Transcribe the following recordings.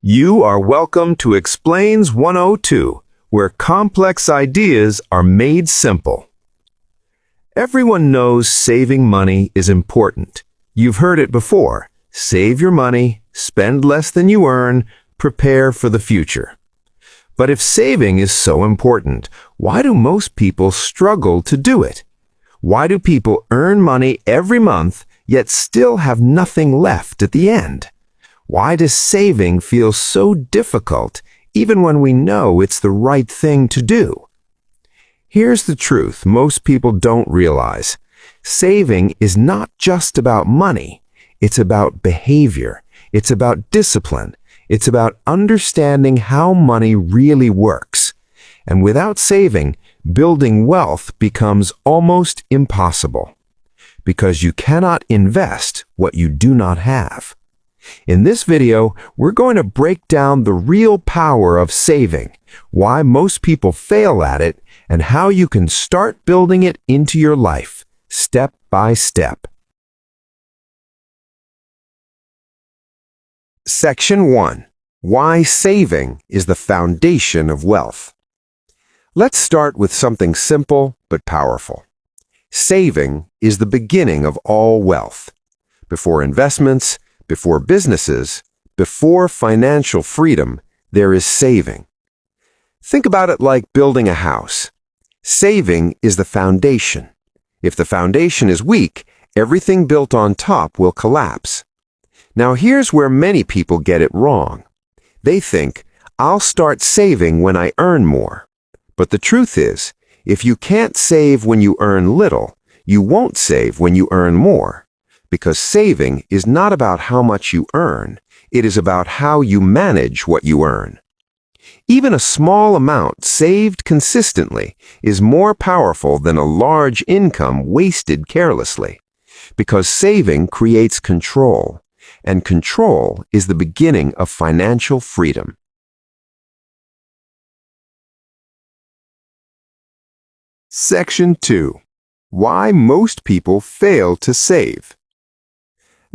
You are welcome to Explains 102, where complex ideas are made simple. Everyone knows saving money is important. You've heard it before. Save your money, spend less than you earn, prepare for the future. But if saving is so important, why do most people struggle to do it? Why do people earn money every month, yet still have nothing left at the end? Why does saving feel so difficult, even when we know it's the right thing to do? Here's the truth most people don't realize. Saving is not just about money. It's about behavior. It's about discipline. It's about understanding how money really works. And without saving, building wealth becomes almost impossible. Because you cannot invest what you do not have. In this video, we're going to break down the real power of saving, why most people fail at it, and how you can start building it into your life, step by step. Section 1. Why saving is the foundation of wealth. Let's start with something simple but powerful. Saving is the beginning of all wealth. Before investments, before businesses, before financial freedom, there is saving. Think about it like building a house. Saving is the foundation. If the foundation is weak, everything built on top will collapse. Now here's where many people get it wrong. They think, I'll start saving when I earn more. But the truth is, if you can't save when you earn little, you won't save when you earn more. Because saving is not about how much you earn, it is about how you manage what you earn. Even a small amount saved consistently is more powerful than a large income wasted carelessly. Because saving creates control, and control is the beginning of financial freedom. Section 2. Why most people fail to save.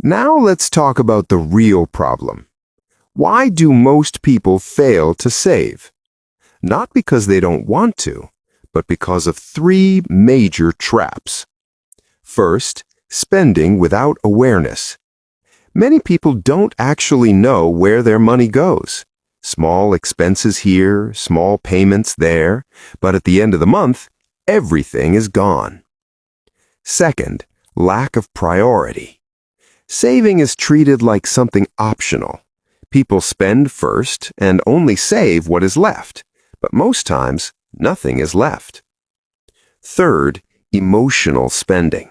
Now let's talk about the real problem. Why do most people fail to save? Not because they don't want to, but because of three major traps. First, spending without awareness. Many people don't actually know where their money goes. Small expenses here, small payments there, but at the end of the month, everything is gone. Second, lack of priority. Saving is treated like something optional. People spend first and only save what is left, but most times, nothing is left. Third, emotional spending.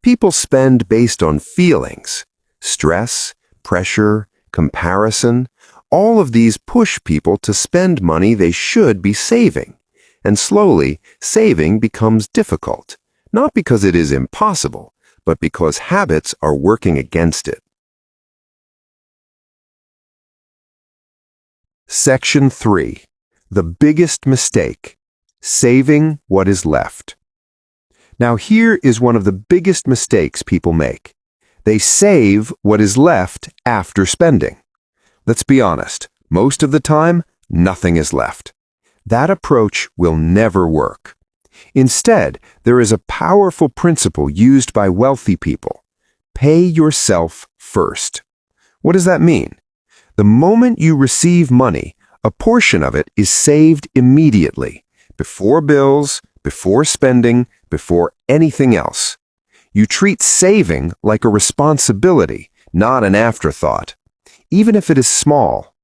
People spend based on feelings. Stress, pressure, comparison, all of these push people to spend money they should be saving. And slowly, saving becomes difficult, not because it is impossible, but because habits are working against it. Section 3. The biggest mistake. Saving what is left. Now here is one of the biggest mistakes people make. They save what is left after spending. Let's be honest, most of the time, nothing is left. That approach will never work. Instead, there is a powerful principle used by wealthy people. Pay yourself first. What does that mean? The moment you receive money, a portion of it is saved immediately, before bills, before spending, before anything else. You treat saving like a responsibility, not an afterthought, even if it is small,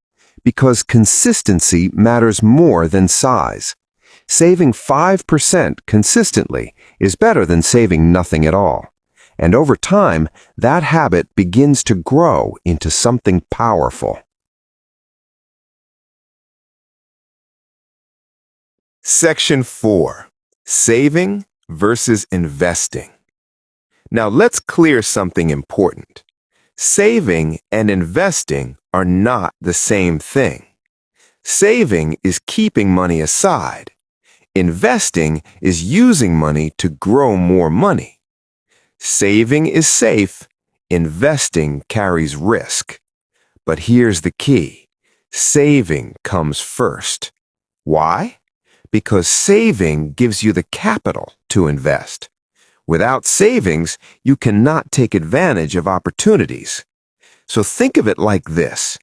because consistency matters more than size. Saving 5% consistently is better than saving nothing at all. And over time, that habit begins to grow into something powerful. Section 4. Saving versus investing. Now let's clear something important. Saving and investing are not the same thing. Saving is keeping money aside. Investing is using money to grow more money. Saving is safe, investing carries risk. But here's the key. Saving comes first. Why? Because saving gives you the capital to invest. Without savings, you cannot take advantage of opportunities. So think of it like this.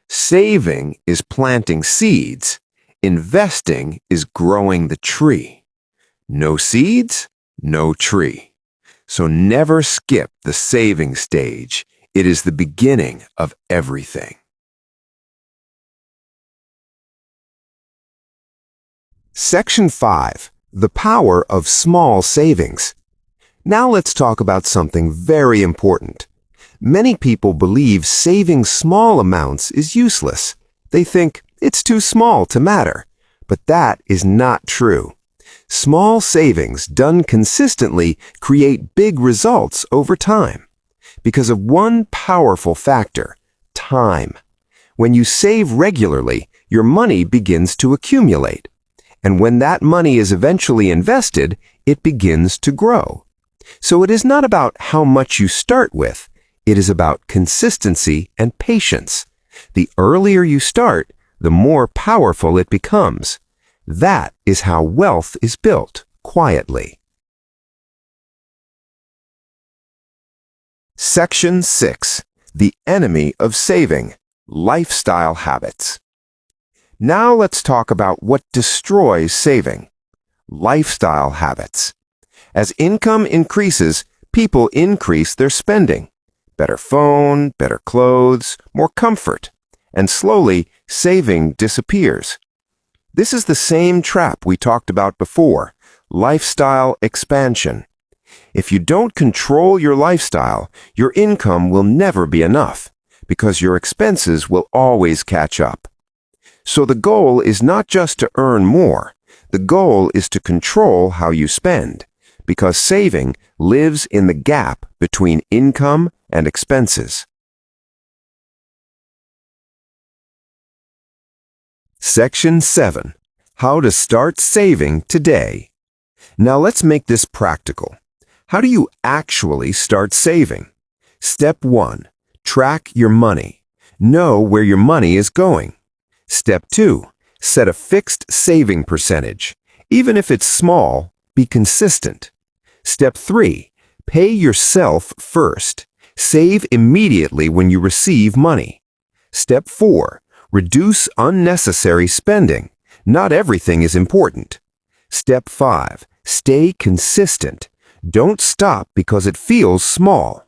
Saving is planting seeds. Investing is growing the tree. No seeds, no tree. So never skip the saving stage. It is the beginning of everything. Section 5. The power of small savings. Now let's talk about something very important. Many people believe saving small amounts is useless. They think it's too small to matter. But that is not true. Small savings done consistently create big results over time. Because of one powerful factor, time. When you save regularly, your money begins to accumulate. And when that money is eventually invested, it begins to grow. So it is not about how much you start with. It is about consistency and patience. The earlier you start, the more powerful it becomes. That is how wealth is built, quietly. Section 6. The enemy of saving. Lifestyle habits. Now let's talk about what destroys saving. Lifestyle habits. As income increases, people increase their spending. Better phone, better clothes, more comfort. And slowly, saving disappears. This is the same trap we talked about before, lifestyle expansion. If you don't control your lifestyle, your income will never be enough, because your expenses will always catch up. So the goal is not just to earn more. The goal is to control how you spend, because saving lives in the gap between income and expenses. Section 7. How to start saving today. Now let's make this practical. How do you actually start saving? Step 1. Track your money. Know where your money is going. Step 2. Set a fixed saving percentage. Even if it's small, be consistent. Step 3. Pay yourself first. Save immediately when you receive money. Step 4. Reduce unnecessary spending. Not everything is important. Step 5. Stay consistent. Don't stop because it feels small.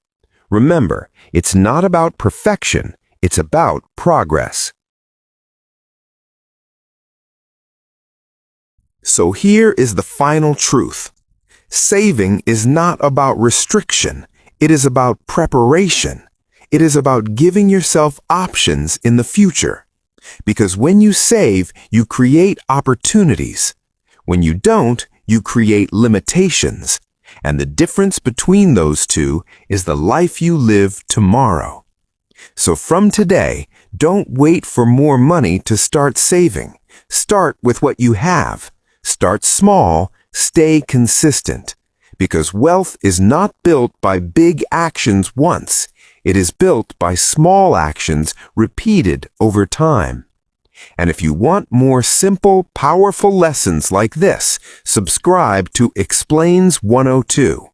Remember, it's not about perfection. It's about progress. So here is the final truth. Saving is not about restriction. It is about preparation. It is about giving yourself options in the future. Because when you save, you create opportunities. When you don't, you create limitations. And the difference between those two is the life you live tomorrow. So from today, don't wait for more money to start saving. Start with what you have. Start small, stay consistent. Because wealth is not built by big actions once. It is built by small actions repeated over time. And if you want more simple, powerful lessons like this, subscribe to Explains 102.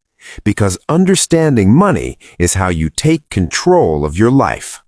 Because understanding money is how you take control of your life.